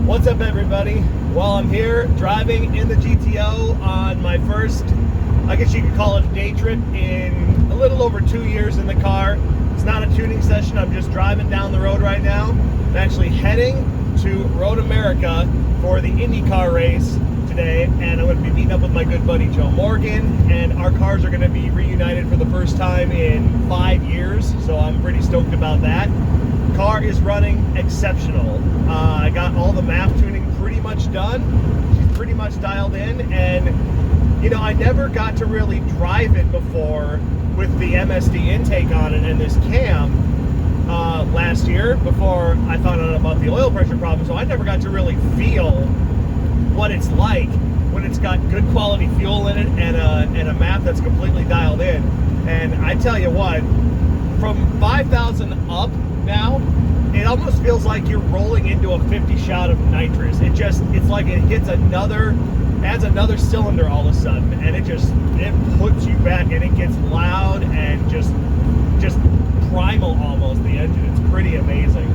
What's up, everybody? Well, I'm here driving in the GTO on my first, I guess you could call it a day trip in a little over 2 years in the car. It's not a tuning session, I'm just driving down the road right now. I'm actually heading to Road America for the IndyCar race today, and I'm going to be meeting up with my good buddy Joe Morgan, and our cars are going to be reunited for the first time in 5 years, so I'm pretty stoked about that. Car is running exceptional. I got all the map tuning pretty much done. She's pretty much dialed in, and you know, I never got to really drive it before with the MSD intake on it and this cam last year before I found out about the oil pressure problem, so I never got to really feel what it's like when it's got good quality fuel in it and a map that's completely dialed in. And I tell you what, from 5,000 up now, it almost feels like you're rolling into a 50 shot of nitrous. It's like it hits adds another cylinder all of a sudden, and it puts you back, and it gets loud and just primal almost, the engine. It's pretty amazing.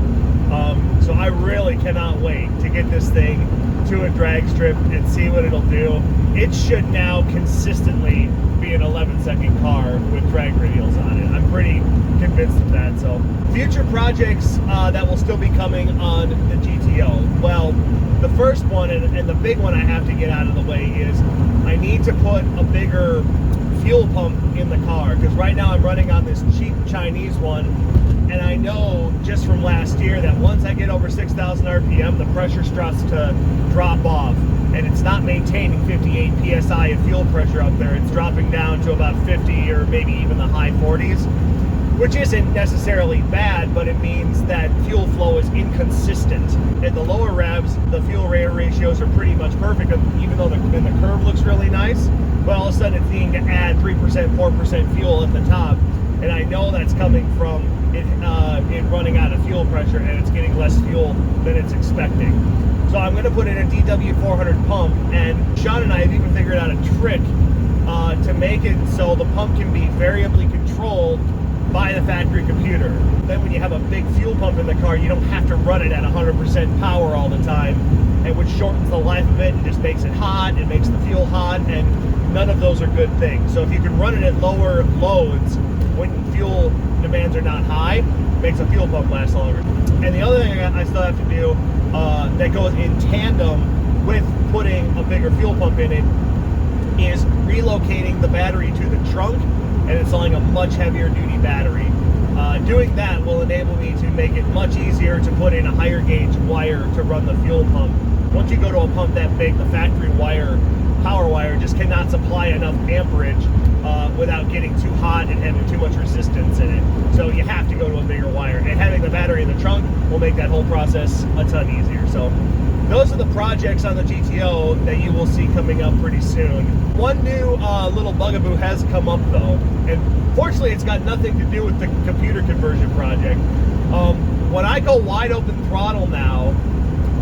So I really cannot wait to get this thing to a drag strip and see what it'll do. It should now consistently be an 11-second car with drag radials on it. I'm pretty convinced of that. So future projects that will still be coming on the GTO. Well, the first one and the big one I have to get out of the way is I need to put a bigger fuel pump in the car, because right now I'm running on this cheap Chinese one, and I know just from last year that once I get over 6,000 RPM, the pressure starts to drop off, and it's not maintaining 58 psi of fuel pressure up there. It's dropping down to about 50 or maybe even the high 40s, which isn't necessarily bad, but it means that fuel flow is inconsistent. At the lower revs, the fuel rate ratios are pretty much perfect, even though the curve looks really nice, but all of a sudden it's needing to add 3%, 4% fuel at the top, and I know that's coming from it running out of fuel pressure, and it's getting less fuel than it's expecting. So I'm going to put in a DW400 pump, and Sean and I have even figured out a trick to make it so the pump can be variably controlled by the factory computer. Then when you have a big fuel pump in the car, you don't have to run it at 100% power all the time, and which shortens the life of it and just makes it hot, it makes the fuel hot, and none of those are good things. So if you can run it at lower loads when fuel demands are not high, it makes a fuel pump last longer. And the other thing I still have to do that goes in tandem with putting a bigger fuel pump in it is relocating the battery to the trunk and installing a much heavier duty battery. Doing that will enable me to make it much easier to put in a higher gauge wire to run the fuel pump. Once you go to a pump that big, the factory wire, power wire, just cannot supply enough amperage without getting too hot and having too much resistance in it. So you have to go to a bigger wire, and having the battery in the trunk will make that whole process a ton easier. So those are the projects on the GTO that you will see coming up pretty soon. One new little bugaboo has come up though, and fortunately it's got nothing to do with the computer conversion project. When I go wide open throttle now,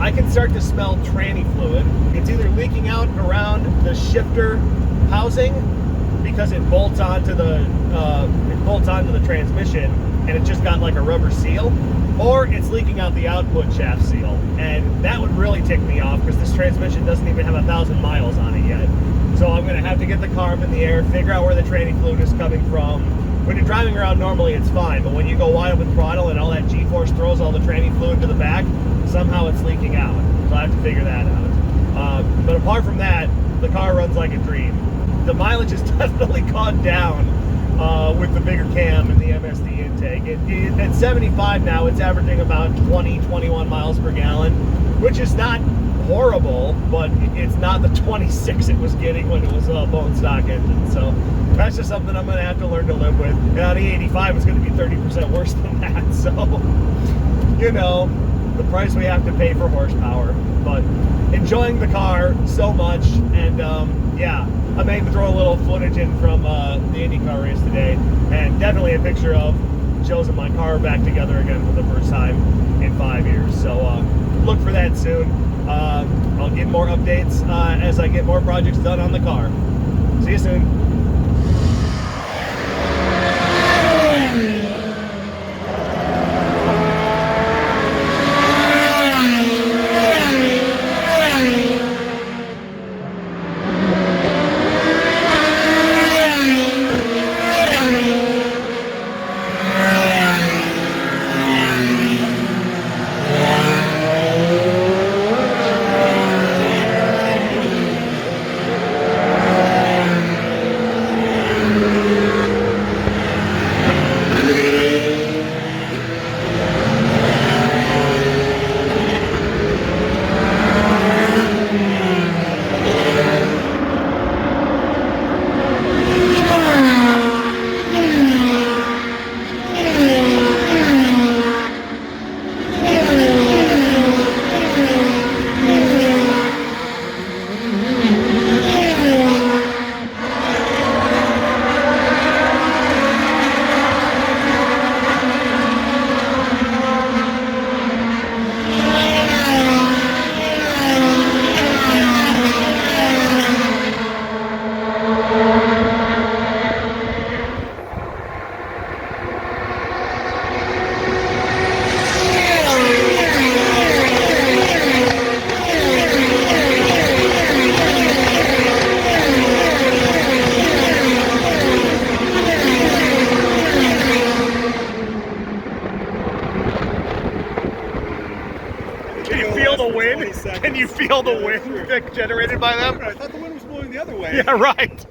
I can start to smell tranny fluid. It's either leaking out around the shifter housing because it bolts onto the transmission and it just got like a rubber seal, or it's leaking out the output shaft seal, and that would really tick me off because this transmission doesn't even have 1,000 miles on it yet. So I'm going to have to get the car up in the air, figure out where the tranny fluid is coming from. When you're driving around normally it's fine, but when you go wide open throttle and all that G-force throws all the tranny fluid to the back, somehow it's leaking out. So I have to figure that out. But apart from that, the car runs like a dream. The mileage has definitely gone down with the bigger cam and the MSD intake. At 75 now, it's averaging about 20-21 miles per gallon, which is not horrible, but it's not the 26 it was getting when it was a bone stock engine. So that's just something I'm going to have to learn to live with. And on E85, it's going to be 30% worse than that. So, you know, the price we have to pay for horsepower. But enjoying the car so much, and yeah, I may even throw a little footage in from the IndyCar race today, and definitely a picture of Joe's and my car back together again for the first time in 5 years. So look for that soon. I'll give more updates as I get more projects done on the car. See you soon. Can you feel the wind? Can you feel the wind generated by them? I thought the wind was blowing the other way. Yeah, right.